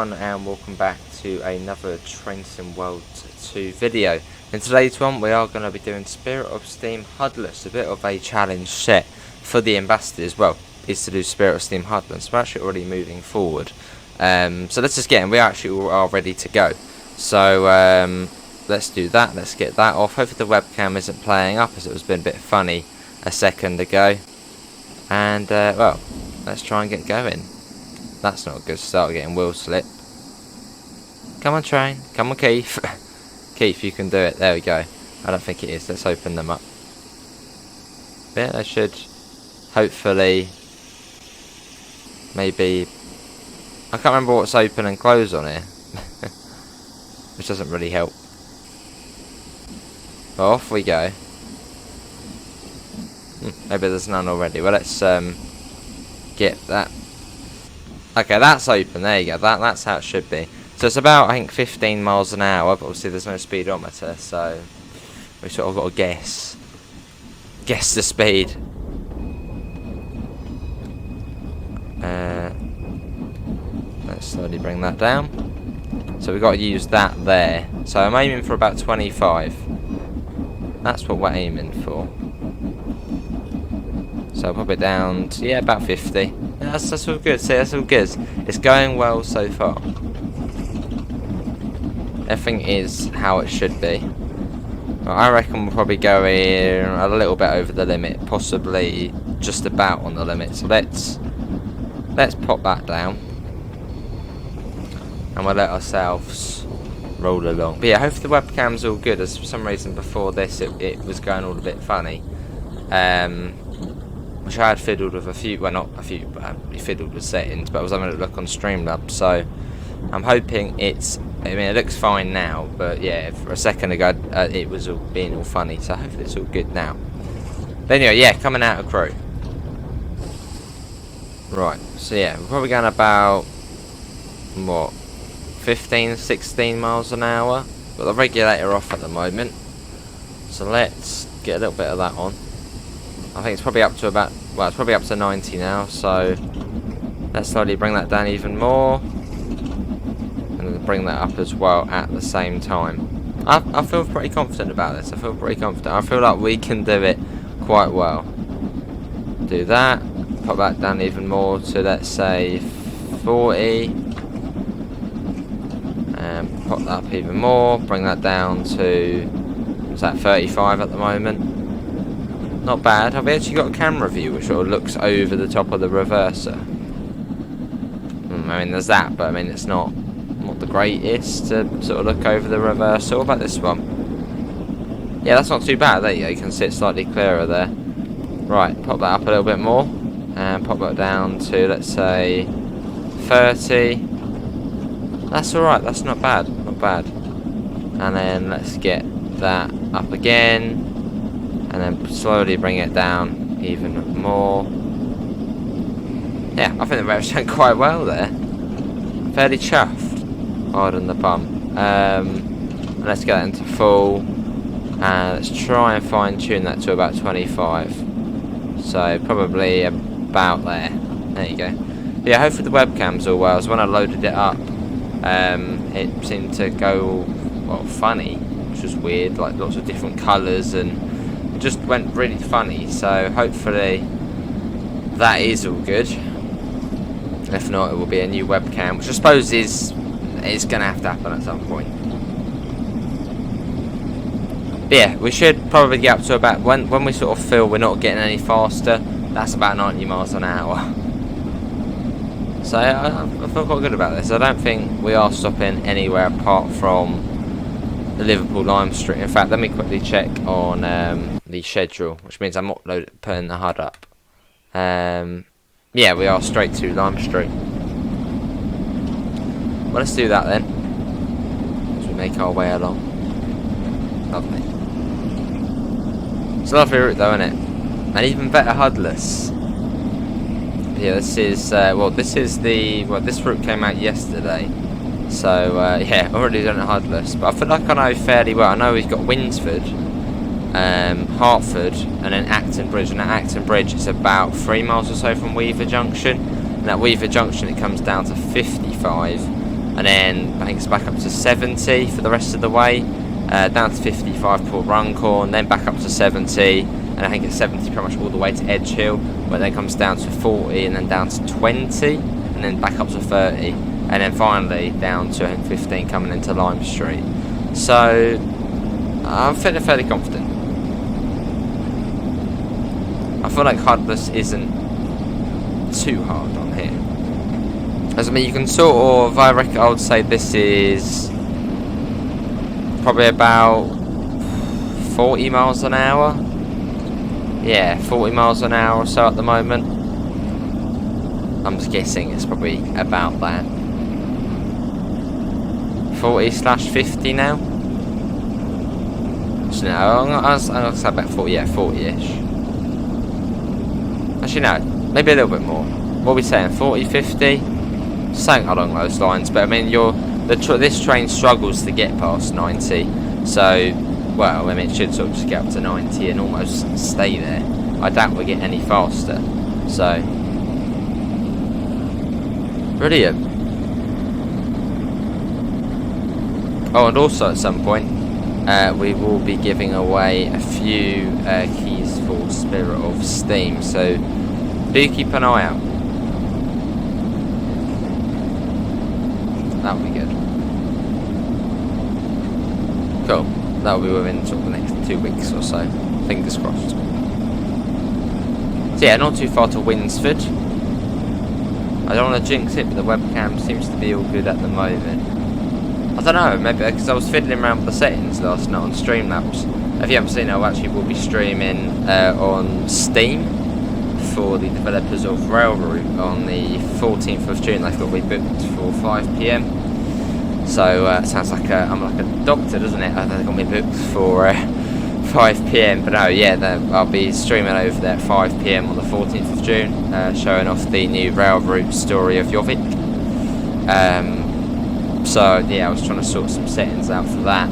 everyone, and welcome back to another Train Sim World 2 video. In today's one we are going to be doing Spirit of Steam HUDless, a bit of a challenge set for the ambassadors. Well, is to do Spirit of Steam HUDless. We're actually already moving forward, so let's just get in. We actually are ready to go, so let's do that. Let's get that off. Hopefully the webcam isn't playing up, as it was been a bit funny a second ago. And well, let's try and get going. That's not a good start, getting wheel slip. Come on, train. Come on, Keith. Keith, you can do it. There we go. I don't think it is. Let's open them up. Yeah, they should hopefully maybe... I can't remember what's open and closed on here. Which doesn't really help. But off we go. Maybe there's none already. Well, let's get that. Okay, that's open. There you go. That's how it should be. So it's about, I think, 15 miles an hour. But obviously there's no speedometer, so we sort of got to guess the speed. Let's slowly bring that down. So we've got to use that there. So I'm aiming for about 25. That's what we're aiming for. So I'll pop it down to, yeah, about 50. Yeah, that's all good. See, that's all good. It's going well so far. Everything is how it should be. Well, I reckon we'll probably go in a little bit over the limit, possibly just about on the limit. So let's pop that down, and we'll let ourselves roll along. But yeah, hopefully the webcam's all good, as for some reason before this it was going all a bit funny. Which I had fiddled with a few, well, not a few, but I fiddled with settings, but I was having a look on Streamlabs, so I'm hoping it's, I mean, it looks fine now, but yeah, for a second ago it was all being all funny, so hopefully it's all good now. But anyway, yeah, coming out of Crewe. Right, so yeah, we're probably going about, what, 15, 16 miles an hour. Got the regulator off at the moment, so let's get a little bit of that on. I think it's probably up to about, well, it's probably up to 90 now, so let's slowly bring that down even more, and bring that up as well at the same time. I feel pretty confident about this. I feel pretty confident. I feel like we can do it quite well. Do that, pop that down even more to, let's say, 40, and pop that up even more, bring that down to, what's that, 35 at the moment. Not bad. Have we actually got a camera view which sort of looks over the top of the reverser? I mean, there's that, but I mean, it's not the greatest to sort of look over the reverser. What about this one? Yeah, that's not too bad. There you go. You can see it slightly clearer there. Right, pop that up a little bit more, and pop that down to, let's say, 30. That's alright. That's not bad. Not bad. And then let's get that up again. And then slowly bring it down even more. Yeah, I think the rev's done quite well there. Fairly chuffed. Pardon the pun. And let's get that into full. And let's try and fine tune that to about 25. So probably about there. There you go. But yeah, hopefully the webcam's all well. So when I loaded it up, it seemed to go, well, funny, which was weird. Like lots of different colours, and it just went really funny, so hopefully that is all good. If not, it will be a new webcam, which I suppose is going to have to happen at some point. But yeah, we should probably get up to about, when we sort of feel we're not getting any faster, that's about 90 miles an hour. So I feel quite good about this. I don't think we are stopping anywhere apart from the Liverpool Lime Street. In fact, let me quickly check on the schedule, which means I'm not putting the HUD up. Yeah, we are straight to Lime Street. Well, let's do that then, as we make our way along. Lovely. It's a lovely route though, isn't it? And even better HUDless. Yeah, this is this route came out yesterday. So yeah, already done it HUDless, but I feel like I know fairly well. I know we've got Winsford, Hertford, and then Acton Bridge. And at Acton Bridge, it's about 3 miles or so from Weaver Junction. And at Weaver Junction, it comes down to 55, and then I think it's back up to 70 for the rest of the way, down to 55 Port Runcorn, then back up to 70, and I think it's 70 pretty much all the way to Edge Hill, where it then comes down to 40 and then down to 20, and then back up to 30, and then finally down to I think 15 coming into Lime Street. So I'm feeling fairly confident. I feel like HUDless isn't too hard on here. As I mean, you can sort of, I reckon I would say this is probably about 40 miles an hour. Yeah, 40 miles an hour or so at the moment. I'm just guessing it's probably about that. 40/50 now. Actually, no, I'm gonna say about 40. Yeah, 40ish. Actually, no, maybe a little bit more. What are we saying? 40/50, something along those lines. But I mean, this train struggles to get past 90. So, well, I mean, it should sort of just get up to 90 and almost stay there. I doubt we'll get any faster. So, brilliant. Oh, and also at some point, we will be giving away a few keys for Spirit of Steam, so do keep an eye out. That'll be good. Cool. That'll be within sort of the next 2 weeks or so. Fingers crossed. So yeah, not too far to Winsford. I don't want to jinx it, but the webcam seems to be all good at the moment. I don't know, maybe because I was fiddling around with the settings last night on Streamlabs. If you haven't seen it, I actually will be streaming on Steam for the developers of Railroad on the 14th of June. They've got me booked for 5 PM. So it sounds like I'm like a doctor, doesn't it? They've got me booked for 5 PM. But no, yeah, I'll be streaming over there at 5 PM on the 14th of June, showing off the new Railroad story of Jorvik. So yeah, I was trying to sort some settings out for that.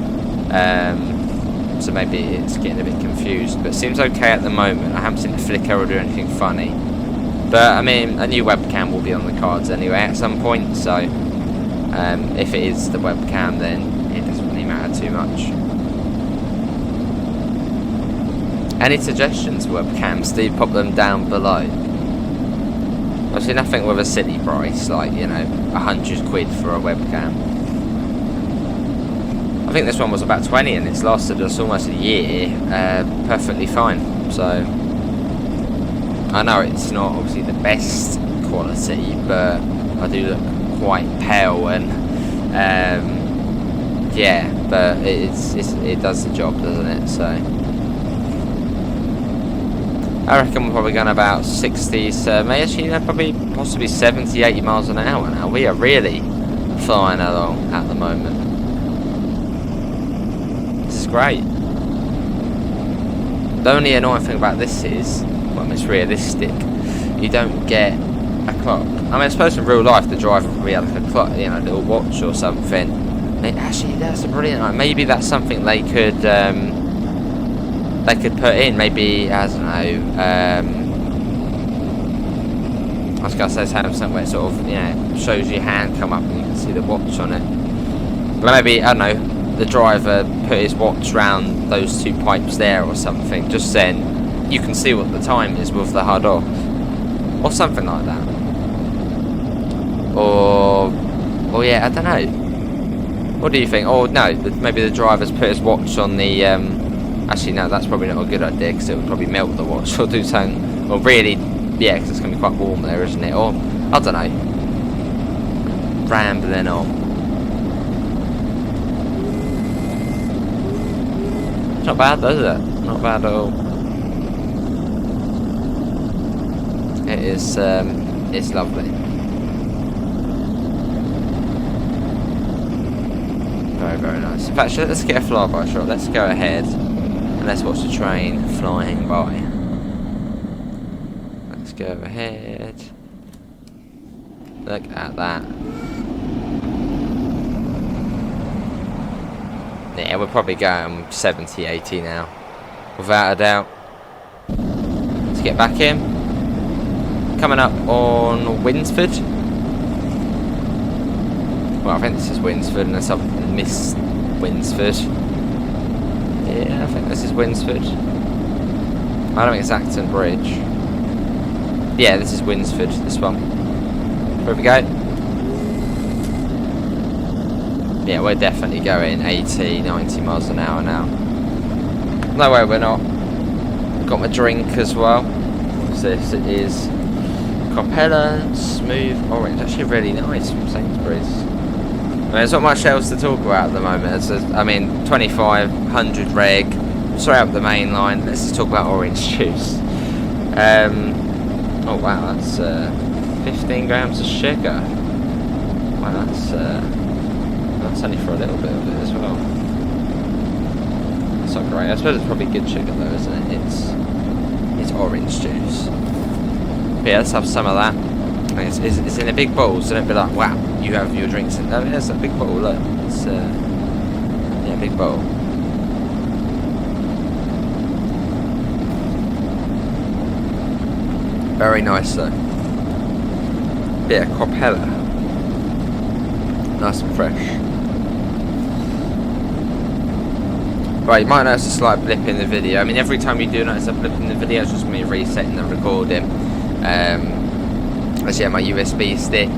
So maybe it's getting a bit confused, but it seems okay at the moment. I haven't seen it flicker or do anything funny. But I mean, a new webcam will be on the cards anyway at some point. So if it is the webcam, then it doesn't really matter too much. Any suggestions for webcams? Do pop them down below. Obviously nothing with a silly price, like, you know, 100 quid for a webcam. I think this one was about 20 and it's lasted us almost a year, perfectly fine. So, I know it's not obviously the best quality, but I do look quite pale and, yeah, but it does the job, doesn't it, so. I reckon we're probably going about 60, actually, you know, probably possibly 70, 80 miles an hour now. We are really flying along at the moment. This is great. The only annoying thing about this is, well, it's realistic. You don't get a clock. I mean, I suppose in real life the driver would have like a clock, you know, a little watch or something. I mean, actually, that's a brilliant. Like, maybe that's something they could put in. Maybe, I don't know. I was gonna say something where it sort of, you know, shows your hand come up and you can see the watch on it. But maybe, I don't know, the driver put his watch round those two pipes there or something. Just then, you can see what the time is with the HUD off, or something like that. Or yeah, I don't know. What do you think? Or no, maybe the driver's put his watch on the. Actually, no, that's probably not a good idea because it would probably melt the watch or do something. Or really, yeah, because it's going to be quite warm there, isn't it? Or, I don't know. Rambling on. It's not bad, though, is it? Not bad at all. It is, it's lovely. Very, very nice. In fact, let's get a flyby shot. Let's go ahead. And let's watch the train flying by. Let's go ahead. Look at that. Yeah, we're probably going 70, 80 now. Without a doubt. Let's get back in. Coming up on Winsford. Well, I think this is Winsford, unless I've missed Winsford. Yeah, I think this is Winsford. I don't think it's Acton Bridge. Yeah, this is Winsford, this one. Where we go? Yeah, we're definitely going 80, 90 miles an hour now. No way we're not. Got my drink as well. What's this? It is Capella Smooth Orange. Actually really nice from Sainsbury's. I mean, there's not much else to talk about at the moment. I mean, 2500 reg, straight up the main line. Let's just talk about orange juice. Oh wow, that's 15 grams of sugar. Wow, that's only for a little bit of it as well. That's not great. I suppose it's probably good sugar though, isn't it? It's orange juice. But yeah, let's have some of that. It's in a big bowl, so don't be like, wow, you have your drinks in. No, it's a big bowl, look. It's yeah, big bowl. Very nice though. Bit of Capella. Nice and fresh. Right, you might notice a slight blip in the video. I mean, every time you do notice a blip in the video, it's just me resetting the recording. As yeah, my USB stick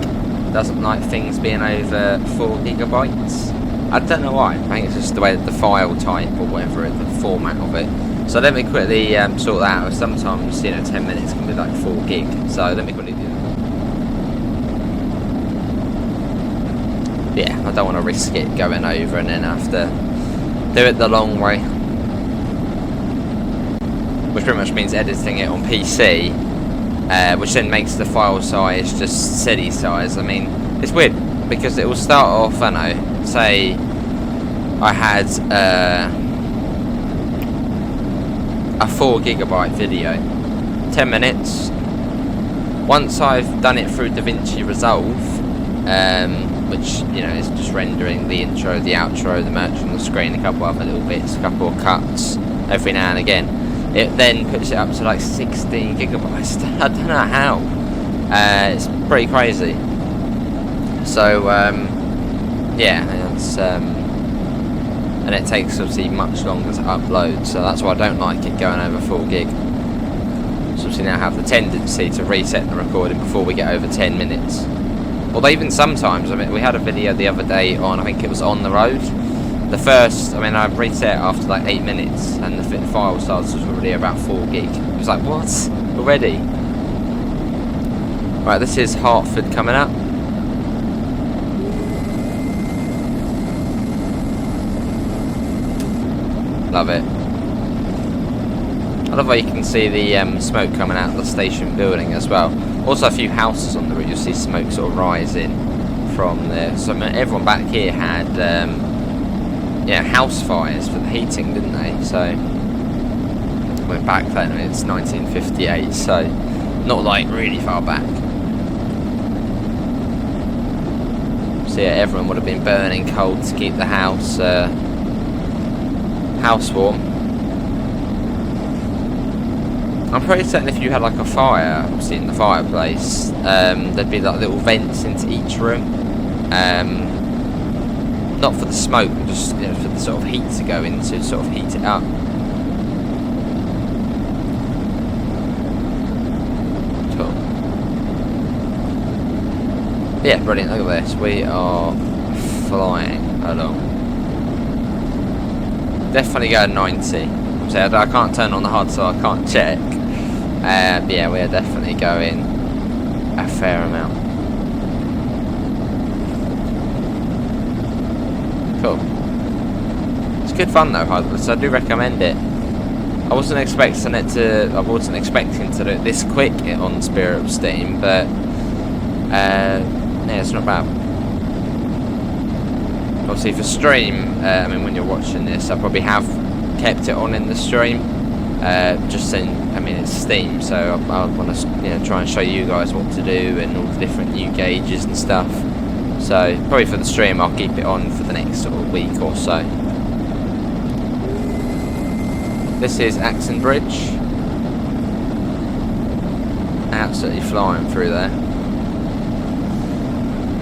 doesn't like things being over 4 gigabytes. I don't know why. I think it's just the way that the file type or whatever, the format of it. So let me quickly sort that out. Sometimes, 10 minutes can be like 4 gig. So let me quickly do that. Yeah, I don't want to risk it going over and then have to do it the long way. Which pretty much means editing it on PC, which then makes the file size just silly size. I mean, it's weird because it will start off, I don't know, say I had a 4 gigabyte video, 10 minutes. Once I've done it through DaVinci Resolve, which is just rendering the intro, the outro, the merch on the screen, a couple other little bits, a couple of cuts every now and again, it then puts it up to like 16 gigabytes. I don't know how. It's pretty crazy. So yeah, it's and it takes obviously much longer to upload, so that's why I don't like it going over 4 gig. So obviously now I have the tendency to reset the recording before we get over 10 minutes. Although even sometimes, I mean, we had a video the other day on, I think it was On the Road. The first, I mean, I reset after like 8 minutes, and the file size was already about 4 gig. It was like, what? Already? Right, this is Hertford coming up. Love it. I love how you can see the smoke coming out of the station building as well. Also a few houses on the route, you'll see smoke sort of rising from there. So I mean, everyone back here had house fires for the heating, didn't they? So went back then, I mean, it's 1958, so not like really far back. So yeah, everyone would have been burning coal to keep the house warm. I'm pretty certain if you had like a fire, obviously in the fireplace, there'd be like little vents into each room. Not for the smoke, but just for the sort of heat to go into, sort of heat it up. Cool. Yeah, brilliant. Look at this. We are flying along. Definitely going 90. So I can't turn on the HUD, so I can't check. But yeah, we are definitely going a fair amount. Cool. It's good fun though, HUDless. I do recommend it. I wasn't expecting to do it this quick on Spirit of Steam, but yeah, it's not bad. Obviously for stream, I mean, when you're watching this, I probably have kept it on in the stream. Just in, I mean, it's Steam, so I want to try and show you guys what to do and all the different new gauges and stuff. So probably for the stream, I'll keep it on for the next sort of week or so. This is Acton Bridge. Absolutely flying through there.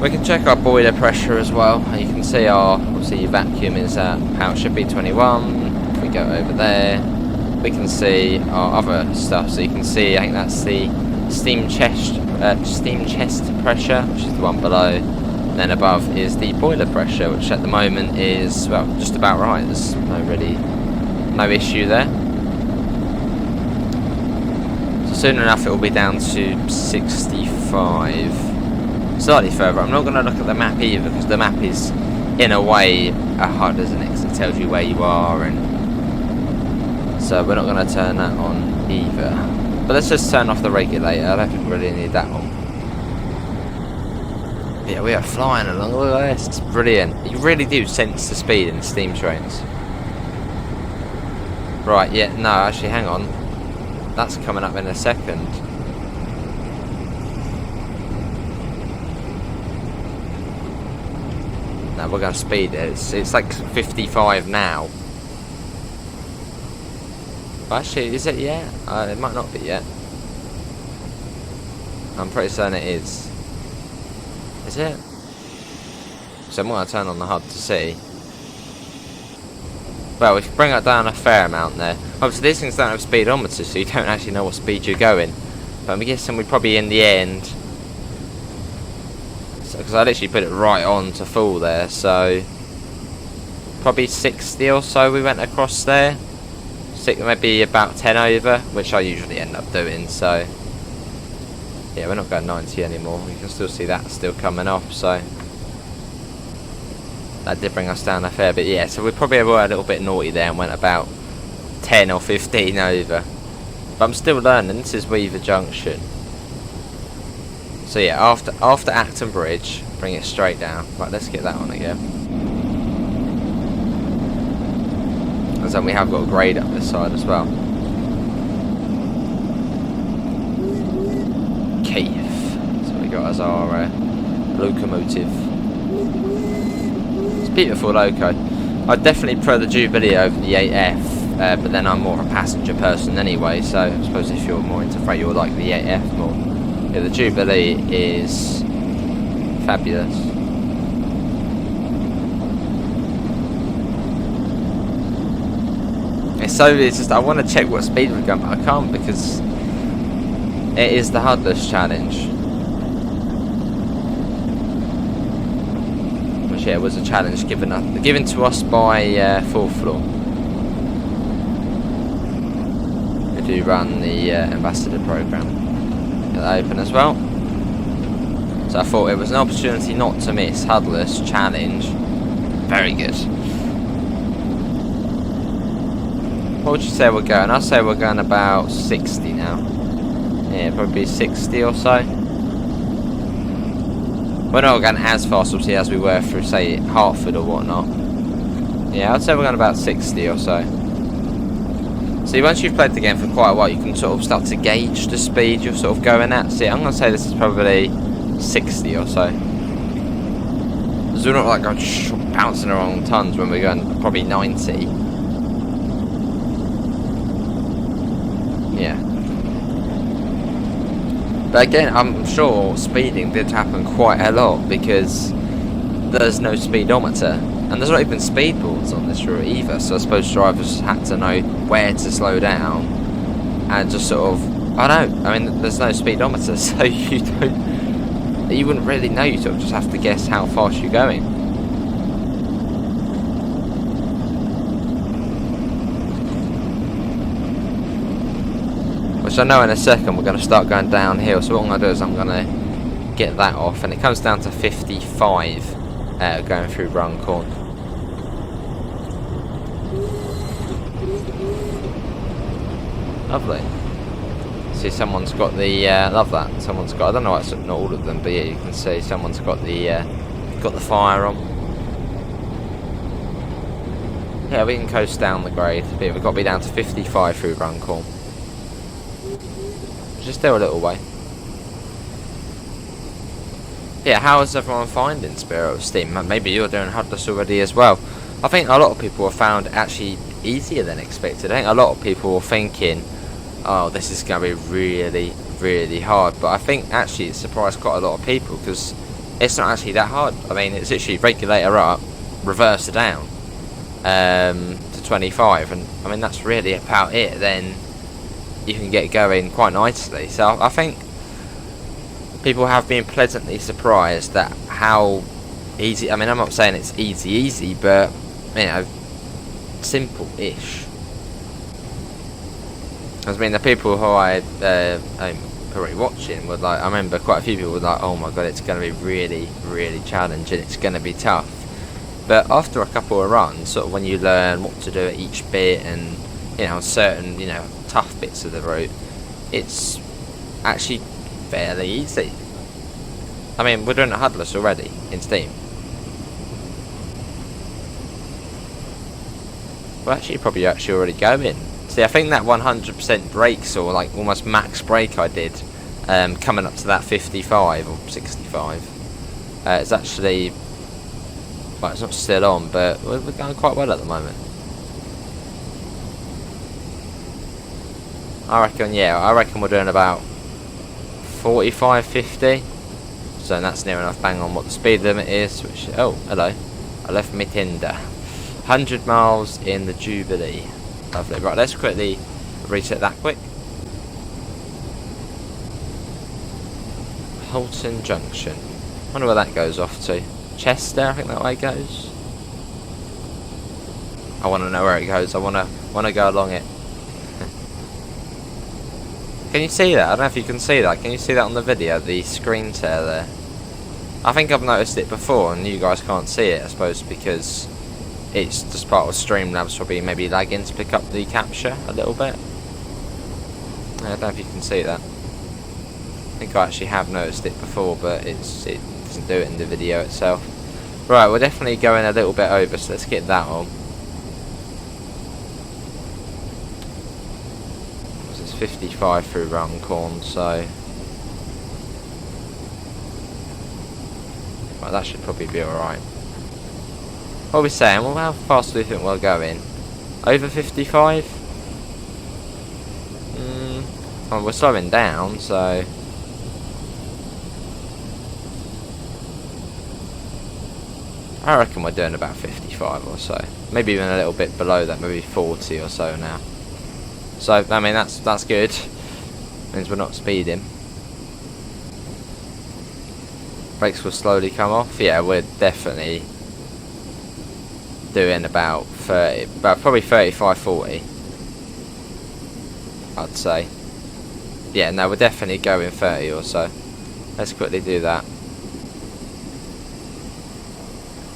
We can check our boiler pressure as well. You can see our, obviously vacuum is at how it should be, 21. If we go over there, we can see our other stuff. So you can see, I think that's the steam chest pressure, which is the one below. And then above is the boiler pressure, which at the moment is, well, just about right. There's no issue there. So soon enough it will be down to 65. Slightly further. I'm not going to look at the map either, because the map is in a way a HUD, isn't it? Because it tells you where you are, and so we're not going to turn that on either. But let's just turn off the regulator. I don't think we really need that one. Yeah, we are flying along. Look at this. It's brilliant. You really do sense the speed in the steam trains. Right, yeah, no, actually, hang on. That's coming up in a second. No, we're going to speed it. It's like 55 now. But actually, is it yet? It might not be yet. I'm pretty certain it is. Is it? So I'm going to turn on the HUD to see. Well, we can bring it down a fair amount there. Obviously, these things don't have speedometers, so you don't actually know what speed you're going. But I'm guessing we probably, in the end, because I literally put it right on to full there, so probably 60 or so we went across there. Maybe about 10 over, which I usually end up doing. So yeah, we're not going 90 anymore. You can still see that still coming off, so that did bring us down a fair bit. Yeah, so we probably were a little bit naughty there and went about 10 or 15 over. But I'm still learning. This is Weaver Junction. So yeah, after Acton Bridge, bring it straight down. Right, let's get that on again. And then we have got a grade up this side as well. Keith. So we got as our locomotive. It's a beautiful loco. I'd definitely prefer the Jubilee over the 8F, but then I'm more a passenger person anyway, so I suppose if you're more into freight, you'll like the 8F more. Yeah, the Jubilee is fabulous. It's just, I want to check what speed we're going, but I can't because it is the HUDless challenge. Which, yeah, was a challenge given to us by 4th Floor. They do run the ambassador program. Get that open as well. So I thought it was an opportunity not to miss. HUDless challenge. Very good. What would you say we're going? I'd say we're going about 60 now. Yeah, probably 60 or so. We're not going as fast, obviously, as we were through, say, Hertford or whatnot. Yeah, I'd say we're going about 60 or so. See, once you've played the game for quite a while, you can sort of start to gauge the speed you're sort of going at. See, I'm going to say this is probably 60 or so. Because we're not like going bouncing around tons when we're going probably 90. Yeah. But again, I'm sure speeding did happen quite a lot because there's no speedometer. And there's not even speed boards on this route either, so I suppose drivers had to know where to slow down and just sort of, I don't know, I mean, there's no speedometer, so you wouldn't really know, you sort of just have to guess how fast you're going. Which I know in a second we're going to start going downhill, so what I'm going to do is I'm going to get that off, and it comes down to 55 going through Runcorn. Lovely. See, someone's got the love that. Someone's got, I don't know, it's not all of them, but yeah, you can see someone's got the fire on. Yeah, we can coast down the grade. But yeah, we've got to be down to 55 through Runcorn. Which is still a little way. Yeah, how is everyone finding Spirit of Steam? Maybe you're doing HUDless already as well. I think a lot of people have found it actually easier than expected. I think a lot of people were thinking, oh, this is going to be really, really hard. But I think actually it surprised quite a lot of people because it's not actually that hard. I mean, it's literally regulator up, reverser down to 25, and I mean that's really about it. Then you can get going quite nicely. So I think people have been pleasantly surprised at how easy. I mean, I'm not saying it's easy, but you know, simple-ish. I mean, the people who I'm currently watching would like. I remember quite a few people were like, "Oh my god, it's going to be really, really challenging. It's going to be tough." But after a couple of runs, sort of when you learn what to do at each bit, and you know, certain tough bits of the route, it's actually fairly easy. I mean, we're doing a HUDless already in Steam. We're actually probably already going. See, I think that 100% brakes, or like almost max brake I did, coming up to that 55 or 65, it's actually, well, it's not still on, but we're going quite well at the moment. I reckon we're doing about 45, 50. So that's near enough bang on what the speed limit is, which, oh, hello, I left my Tinder. 100 miles in the Jubilee. Lovely. Right, let's quickly reset that quick. Halton Junction. Wonder where that goes off to. Chester, I think that way goes. I want to know where it goes. I want to go along it. Can you see that? I don't know if you can see that. Can you see that on the video? The screen tear there. I think I've noticed it before, and you guys can't see it. I suppose because it's just part of Streamlabs, probably maybe lagging to pick up the capture a little bit. I don't know if you can see that. I think I actually have noticed it before, but it doesn't do it in the video itself. Right, we're definitely going a little bit over, so let's get that on. It's 55 through Runcorn, so right, that should probably be alright. What are we saying? Well, how fast do we think we're going? Over 55? Well, we're slowing down, so I reckon we're doing about 55 or so. Maybe even a little bit below that, maybe 40 or so now. So, I mean, that's good. Means we're not speeding. Brakes will slowly come off. Yeah, we're definitely doing about 30, probably 35, 40. I'd say. Yeah, no, we're definitely going 30 or so. Let's quickly do that.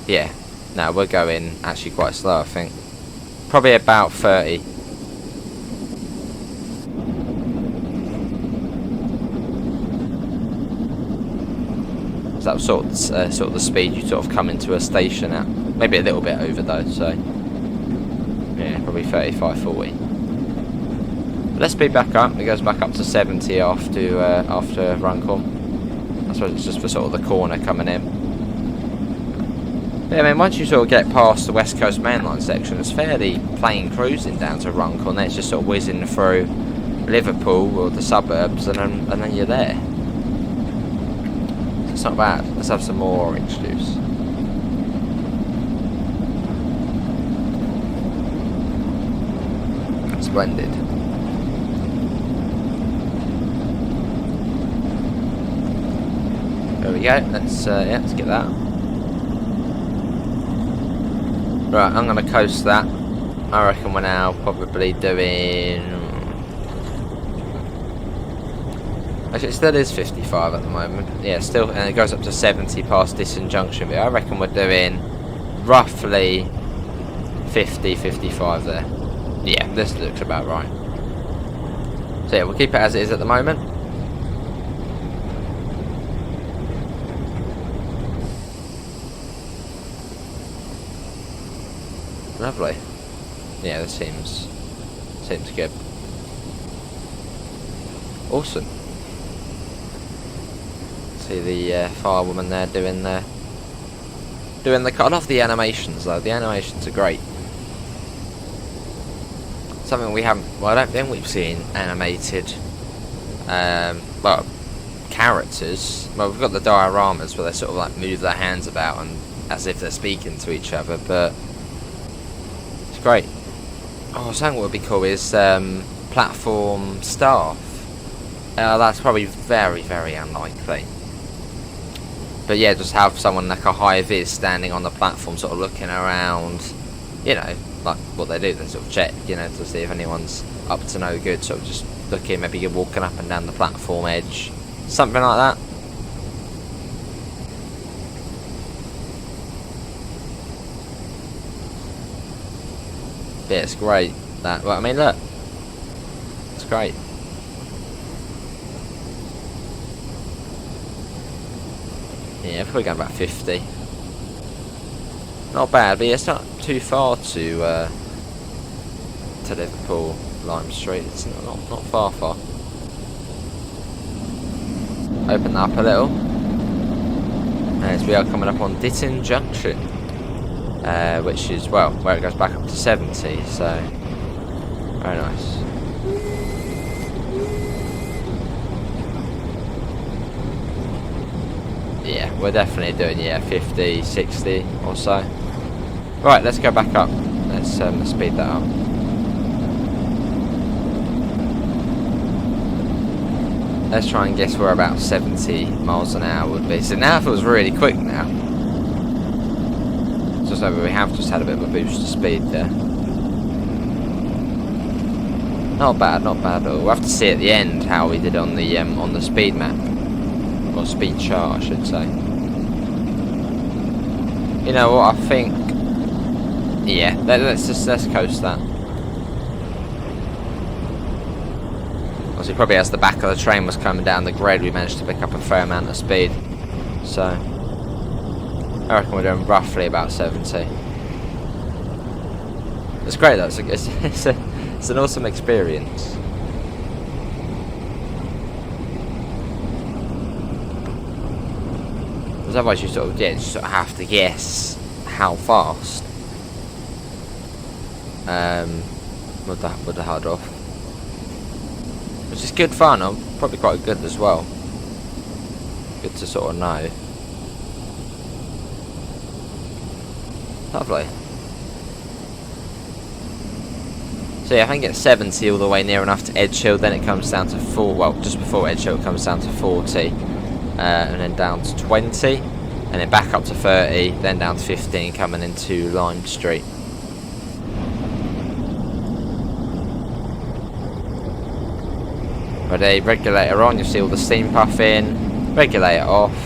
Yeah, no, we're going actually quite slow, I think. Probably about 30. So that's sort of the speed you sort of come into a station at. Maybe a little bit over though, so yeah, probably 35, 40. But let's speed back up. It goes back up to 70 after Runcorn. I suppose it's just for sort of the corner coming in. Yeah, I mean, once you sort of get past the West Coast mainline section, it's fairly plain cruising down to Runcorn. Then it's just sort of whizzing through Liverpool or the suburbs, and then you're there. It's not bad. Let's have some more orange juice. Splendid. There we go. Let's get that. Right, I'm gonna coast that. I reckon we're now probably doing. Actually, it still is 55 at the moment. Yeah, still, and it goes up to 70 past Disson Junction. But I reckon we're doing roughly 50, 55 there. Yeah, this looks about right. So yeah, we'll keep it as it is at the moment. Lovely. Yeah, this seems good. Awesome. See the firewoman there doing the. I love the animations though. The animations are great. Something we haven't. Well, I don't think we've seen animated. Well, characters. Well, we've got the dioramas where they sort of like move their hands about and as if they're speaking to each other, but it's great. Oh, something what would be cool is platform staff. That's probably very, very unlikely. But yeah, just have someone like a high-vis standing on the platform, sort of looking around, you know, like what they do, they sort of check, you know, to see if anyone's up to no good, sort of just looking, maybe you're walking up and down the platform edge, something like that. Yeah, it's great, that. Well, I mean, look, it's great. Yeah, probably going about 50. Not bad, but yeah, it's not too far to Liverpool, Lime Street. It's not far. Open that up a little, as we are coming up on Ditton Junction, which is, well, where it goes back up to 70. So very nice. Yeah, we're definitely doing 50, 60 or so. Right, let's go back up. Let's speed that up. Let's try and guess where about 70 miles an hour would be. So now it feels really quick now. Just over, we have just had a bit of a boost of speed there. Not bad at all. We'll have to see at the end how we did on the speed map. Or speed chart, I should say. You know what, I think... Yeah, let's coast that. Obviously, probably as the back of the train was coming down the grade, we managed to pick up a fair amount of speed. So, I reckon we're doing roughly about 70. It's great though, it's an awesome experience. Because otherwise you sort of have to guess how fast with the HUD off, which is good fun. I'm probably quite good as well. Good to sort of know. Lovely. So yeah, I think it's 70 all the way near enough to Edgehill, then it comes down to 4. Well, just before Edgehill it comes down to 40. And then down to 20, and then back up to 30, then down to 15 coming into Lime Street. Ready, regulator on, you see all the steam puffing, regulator off,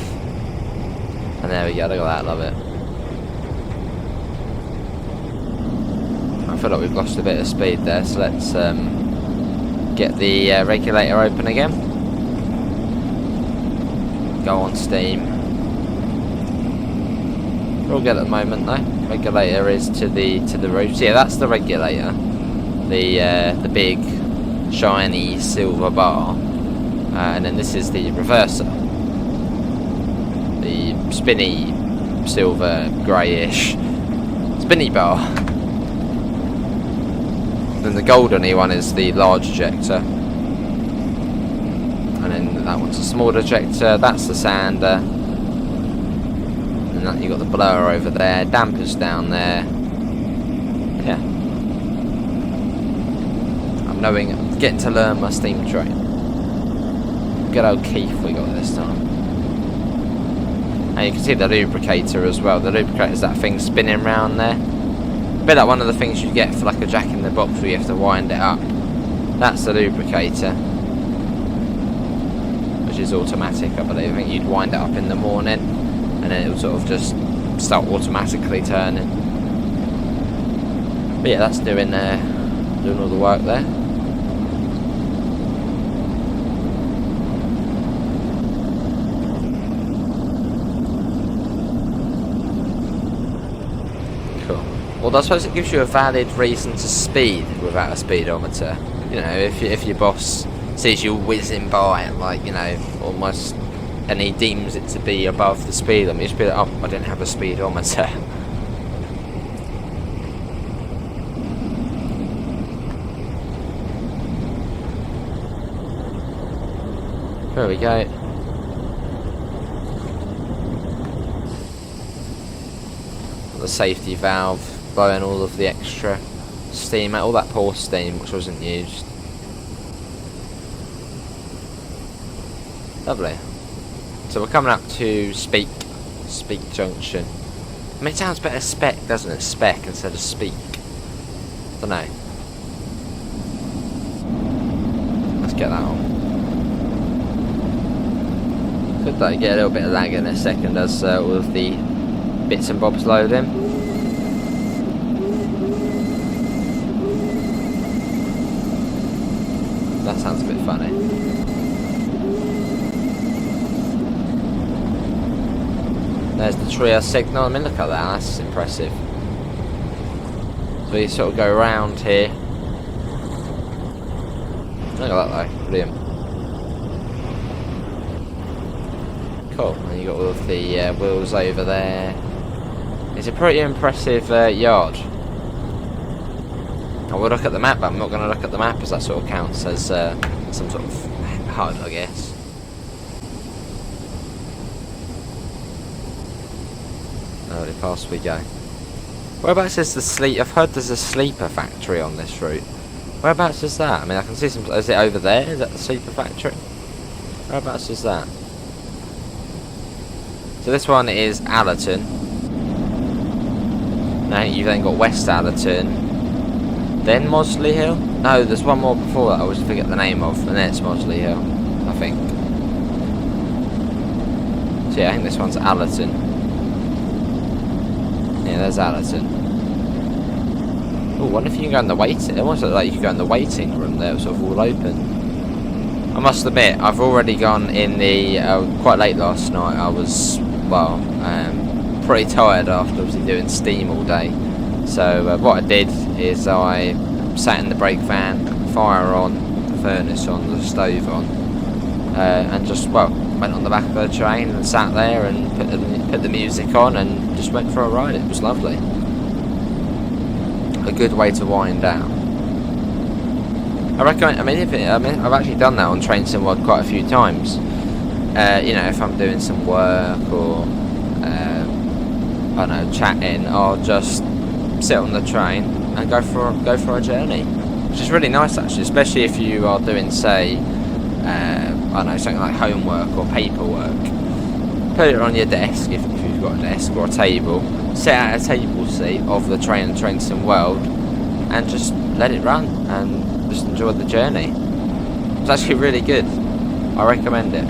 and there we go, look at that, love it. I feel like we've lost a bit of speed there, so let's get the regulator open again. Go on steam. We're all good at the moment though. Regulator is to the roof. So yeah, that's the regulator. The big shiny silver bar. And then this is the reverser. The spinny silver greyish spinny bar. Then the goldeny one is the large ejector. And then that one's a small ejector, that's the sander. And then you've got the blower over there, dampers down there. Yeah. I'm getting to learn my steam train. Good old Keith we got this time. And you can see the lubricator as well. The lubricator is that thing spinning round there. A bit like one of the things you get for like a jack in the box where you have to wind it up. That's the lubricator. Which is automatic, I believe. I think you'd wind it up in the morning and then it will sort of just start automatically turning. But yeah, that's doing all the work there. Cool. Well, I suppose it gives you a valid reason to speed without a speedometer. You know, if your boss sees you whizzing by at, like, you know, almost, and he deems it to be above the speed limit, you just be like, oh, I didn't have a speedometer. There we go. the safety valve, blowing all of the extra steam out, all that poor steam which wasn't used. Lovely. So we're coming up to Speak Junction. I mean, it sounds better spec, doesn't it? Spec instead of speak. Don't know. Let's get that on. Could like get a little bit of lag in a second as all of the bits and bobs load in. That sounds a bit funny. There's the Crewe signal. I mean, look at that. That's impressive. So you sort of go around here. Look at that though. Brilliant. Cool. And you got all of the wheels over there. It's a pretty impressive yard. I will look at the map, but I'm not going to look at the map as that sort of counts as some sort of HUD, I guess. Early past we go. Whereabouts is the sleep? I've heard there's a sleeper factory on this route. Whereabouts is that? I mean, I can see some. Is it over there? Is that the sleeper factory? Whereabouts is that? So this one is Allerton. Now you've then got West Allerton, then Mosley Hill. No, there's one more before that. I always forget the name of, and then it's Mosley Hill, I think. So yeah, I think this one's Allerton. Yeah, there's Allerton. Oh, wonder if you can go in the waiting. It almost looked like you could go in the waiting room there. It was sort of all open. I must admit, I've already gone in the quite late last night. I was pretty tired after obviously doing Steam all day. So what I did is I sat in the brake van, fire on, the furnace on, the stove on, and just went on the back of the train and sat there and put the music on and just went for a ride. It was lovely. A good way to wind down. I recommend. I mean, I've actually done that on Train Sim World quite a few times. You know, if I'm doing some work or I don't know, chatting, I'll just sit on the train and go for a journey, which is really nice actually, especially if you are doing, say, I don't know, something like homework or paperwork. Put it on your desk if you've got a desk or a table. Sit at a table seat of the Train Sim World and just let it run and just enjoy the journey. It's actually really good. I recommend it.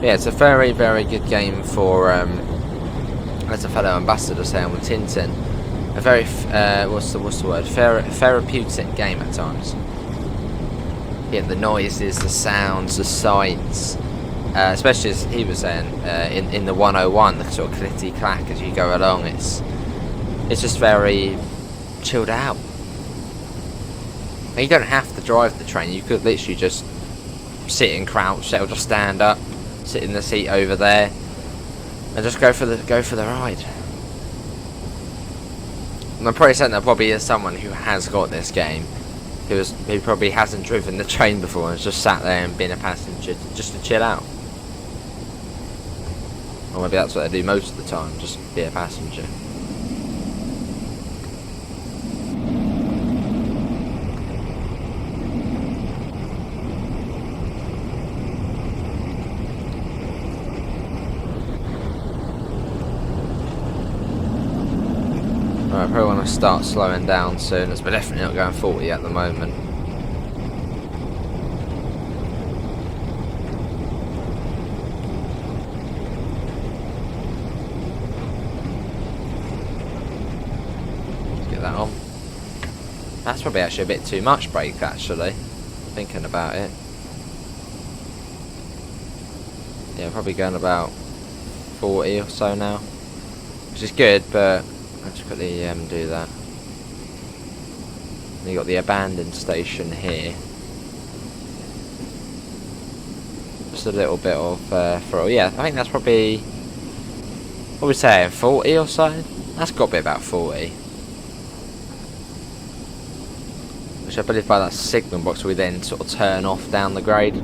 Yeah, it's a very, very good game for, as a fellow ambassador saying with Tintin, a very, what's the word, therapeutic game at times. Yeah, the noises, the sounds, the sights, especially as he was saying, in the 101, the sort of clitty-clack as you go along, it's just very chilled out. And you don't have to drive the train, you could literally just sit and crouch, or just stand up, sit in the seat over there, and just go for the ride. And I'm pretty certain there probably is someone who has got this game, who probably hasn't driven the train before and has just sat there and been a passenger just to chill out. Or maybe that's what they do most of the time, just be a passenger. I probably want to start slowing down soon, as we're definitely not going 40 at the moment. Let's get that on. That's probably actually a bit too much brake, actually, thinking about it. Yeah, probably going about 40 or so now, which is good, but let's quickly do that. And you got the abandoned station here. Just a little bit of throttle. Yeah, I think that's probably, what would we say, 40 or so? That's got to be about 40. Which I believe by that signal box we then sort of turn off down the grade.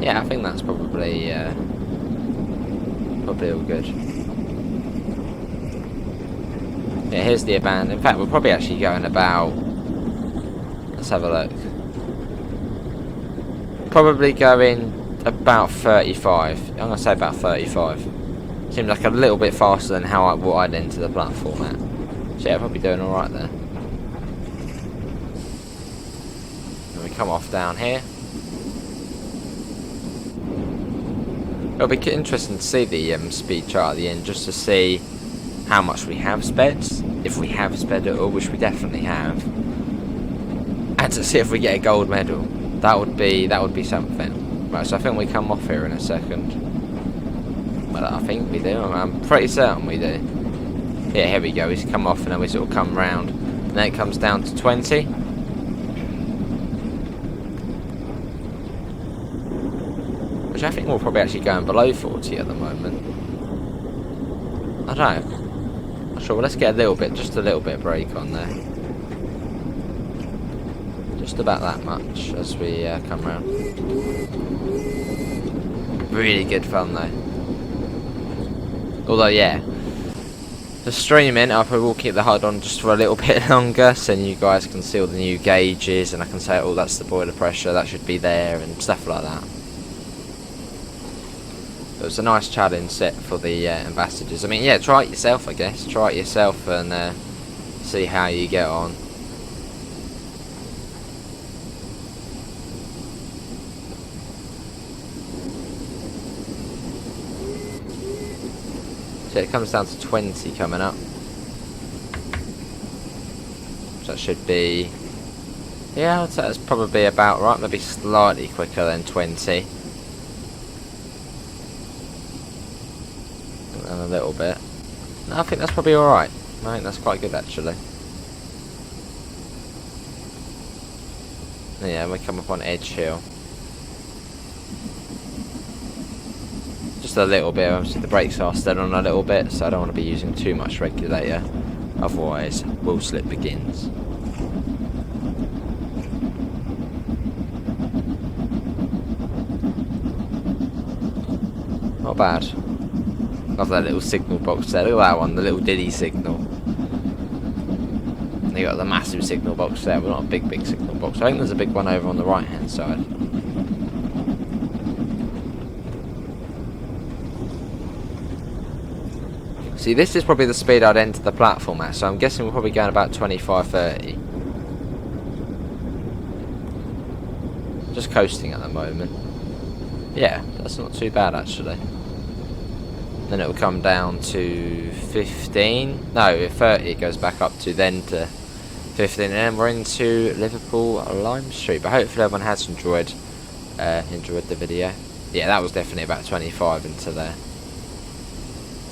Yeah, I think that's probably all good. Yeah, here's the abandon. In fact, we're probably actually going about... Let's have a look. Probably going about 35. I'm going to say about 35. Seems like a little bit faster than what I'd enter the platform at. So yeah, probably doing alright there. And we come off down here. It'll be interesting to see the speed chart at the end, just to see how much we have sped, if we have sped at all, which we definitely have, and to see if we get a gold medal. That would be something. Right, so I think we come off here in a second. Well, I think we do. I'm pretty certain we do. Yeah, here we go. He's come off, and then we sort of come round, and then it comes down to 20. Which I think we're probably actually going below 40 at the moment. I don't know. Not sure. Well, let's get just a little bit break on there. Just about that much as we come round. Really good fun though. Although, yeah, the streaming, I probably will keep the HUD on just for a little bit longer, so you guys can see all the new gauges, and I can say, oh, that's the boiler pressure, that should be there, and stuff like that. It was a nice challenge set for the ambassadors. I mean, yeah, try it yourself, I guess. Try it yourself and see how you get on. So it comes down to 20 coming up. So that should be... Yeah, I'd say that's probably about right. Maybe slightly quicker than 20. And a little bit. No, I think that's probably alright. I think that's quite good actually. Yeah, we come up on Edge Hill. Just a little bit, obviously the brakes are still on a little bit, so I don't want to be using too much regulator, otherwise wheel slip begins. Not bad. Love that little signal box there. Look at that one, the little diddy signal. And they got the massive signal box there, but not a big signal box. I think there's a big one over on the right hand side. See, this is probably the speed I'd enter the platform at, so I'm guessing we're probably going about 25-30. Just coasting at the moment. Yeah, that's not too bad actually. Then it will come down to 15. No, 30 it goes back up to then to 15, and then we're into Liverpool Lime Street. But hopefully everyone has enjoyed the video. Yeah, that was definitely about 25 into there.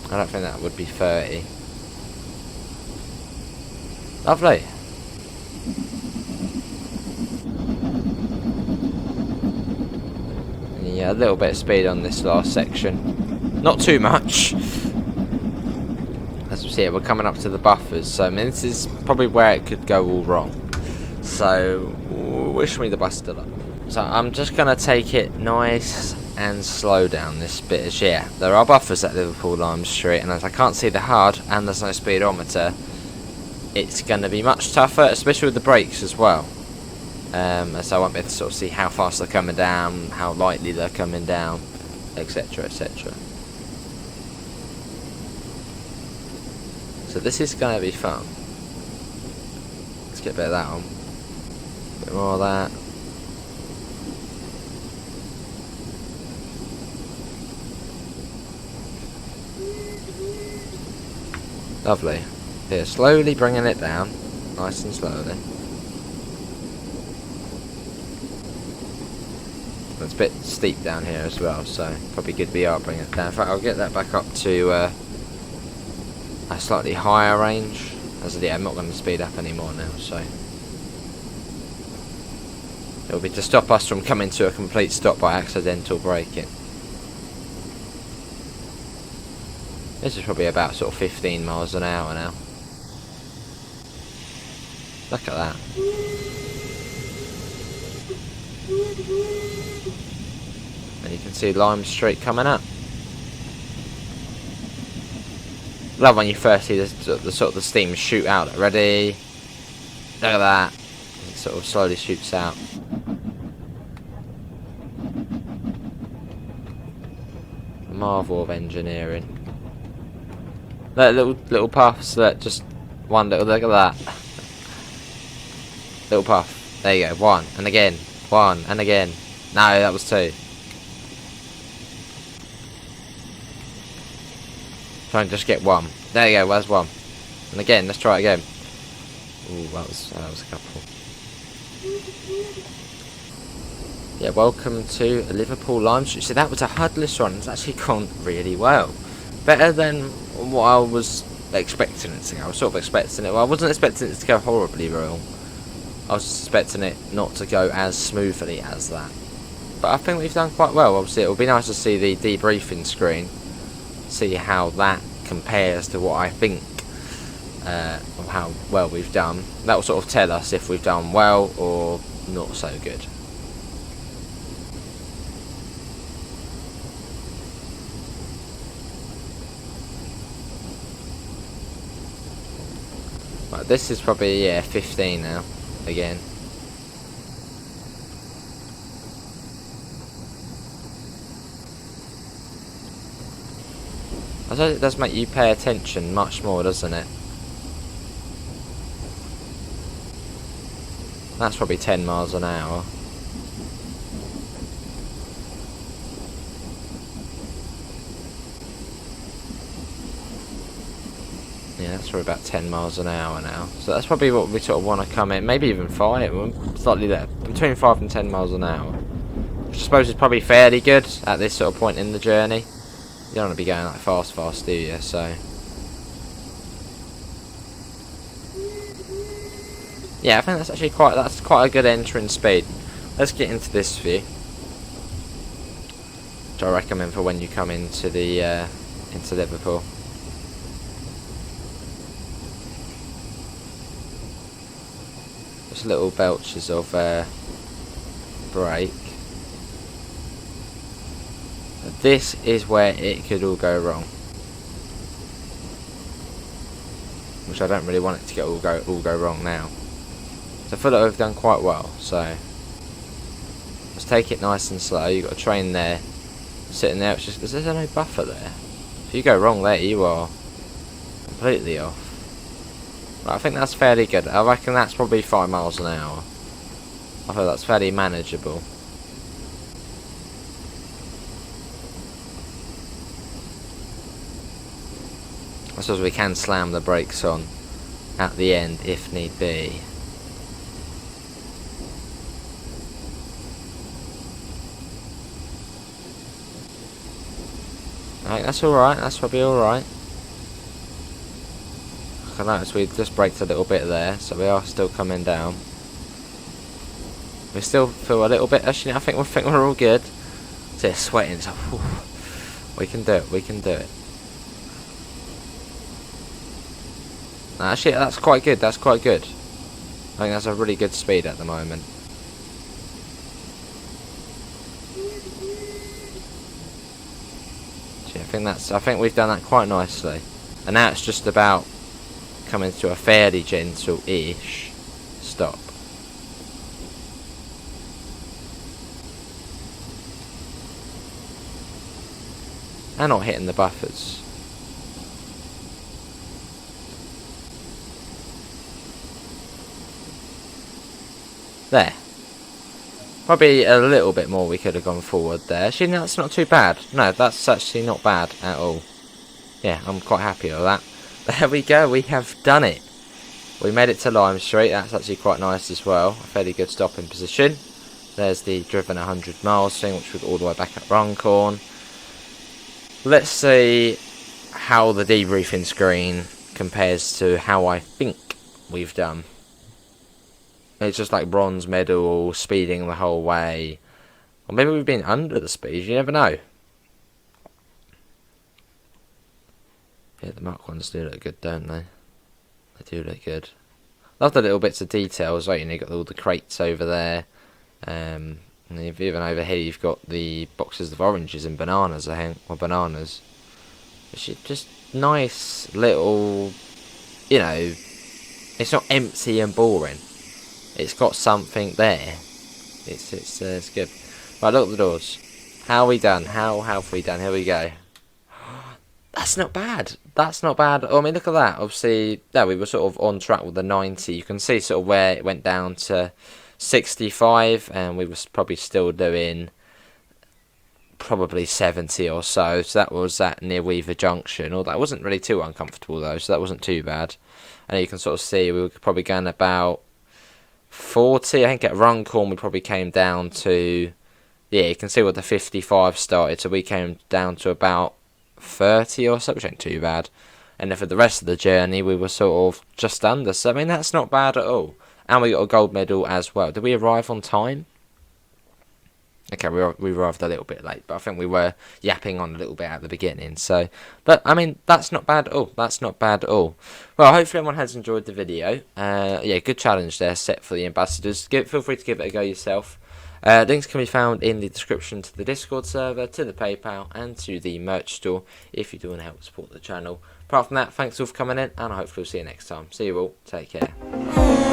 I don't think that would be 30. Lovely. Yeah, a little bit of speed on this last section. Not too much. As we see, we're coming up to the buffers, so I mean, this is probably where it could go all wrong. So, wish me the best of luck. So I'm just going to take it nice and slow down this bit. As yeah, there are buffers at Liverpool Lime Street, and as I can't see the HUD and there's no speedometer, it's going to be much tougher, especially with the brakes as well. As I won't be able to sort of see how fast they're coming down, how lightly they're coming down, etc, etc. So this is going to be fun. Let's get a bit of that on. A bit more of that. Lovely. Here, slowly bringing it down. Nice and slowly. It's a bit steep down here as well, so probably good VR bring it down. In fact, I'll get that back up to a slightly higher range. As yeah, I'm not going to speed up anymore now, so it'll be to stop us from coming to a complete stop by accidental braking. This is probably about sort of 15 miles an hour now. Look at that. And you can see Lime Street coming up. Love when you first see the sort of the steam shoot out. Ready? Look at that. It sort of slowly shoots out. A marvel of engineering. Look, little puffs. Look, just one little. Look at that. Little puff. There you go. One and again. One and again. No, that was two. Try and just get one. There you go. Where's one? And again. Let's try it again. Ooh, that was a couple. Yeah, welcome to Liverpool Lime Street. So that was a HUDless run. It's actually gone really well. Better than what I was expecting it to go. I was sort of expecting it. Well, I wasn't expecting it to go horribly wrong. I was expecting it not to go as smoothly as that. But I think we've done quite well. Obviously, it would be nice to see the debriefing screen. See how that compares to what I think of how well we've done. That will sort of tell us if we've done well or not so good. Right, this is probably 15 now again. I suppose it does make you pay attention much more, doesn't it? That's probably 10 miles an hour. Yeah, that's probably about 10 miles an hour now. So that's probably what we sort of want to come in. Maybe even 5, slightly there. Between 5 and 10 miles an hour. Which I suppose is probably fairly good at this sort of point in the journey. You don't want to be going like fast, do you? So yeah, I think that's actually quite a good entering speed. Let's get into this view, which I recommend for when you come into the into Liverpool. Just little belches of brake. This is where it could all go wrong, which I don't really want it to all go wrong now. So I feel like we've done quite well. So let's take it nice and slow. You've got a train there, sitting there. It's just there's no buffer there. If you go wrong there, you are completely off. But I think that's fairly good. I reckon that's probably 5 miles an hour. I feel that's fairly manageable. I suppose we can slam the brakes on at the end if need be. Alright, that's alright, that's probably alright. I noticed we just braked a little bit there, so we are still coming down. We still feel a little bit, actually I think we're all good. So it's sweating, so whew, we can do it, we can do it. Actually, that's quite good. That's quite good. I think that's a really good speed at the moment. I think we've done that quite nicely. And now it's just about coming to a fairly gentle-ish stop. And not hitting the buffers. There. Probably a little bit more we could have gone forward there. Actually, no, that's not too bad. No, that's actually not bad at all. Yeah, I'm quite happy with that. There we go, we have done it. We made it to Lime Street. That's actually quite nice as well. A fairly good stopping position. There's the driven 100 miles thing, which was all the way back at Runcorn. Let's see how the debriefing screen compares to how I think we've done. It's just like bronze medal, speeding the whole way. Or maybe we've been under the speed, you never know. Yeah, the Mark ones do look good, don't they? They do look good. Love the little bits of detail as well. You know, you've got all the crates over there. And even over here, you've got the boxes of oranges and bananas, I think, or bananas. Which is just nice little, you know, it's not empty and boring. It's got something there. It's good. Right, look at the doors. How are we done? How have we done? Here we go. That's not bad. That's not bad. I mean, look at that. Obviously, yeah, we were sort of on track with the 90. You can see sort of where it went down to 65, and we were probably still doing probably 70 or so. So that was at near Weaver Junction. Although that wasn't really too uncomfortable though, so that wasn't too bad. And you can sort of see we were probably going about 40. I think at Runcorn we probably came down to, yeah, you can see what the 55 started. So we came down to about 30 or so, which ain't too bad. And then for the rest of the journey we were sort of just under. So I mean, that's not bad at all. And we got a gold medal as well. Did we arrive on time? Okay, we arrived a little bit late, but I think we were yapping on a little bit at the beginning. So, but I mean, that's not bad at all. That's not bad at all. Well, hopefully everyone has enjoyed the video. Yeah, good challenge there set for the ambassadors. Feel free to give it a go yourself. Links can be found in the description to the Discord server, to the PayPal, and to the merch store if you do want to help support the channel. Apart from that, thanks all for coming in, and I hope we'll see you next time. See you all. Take care.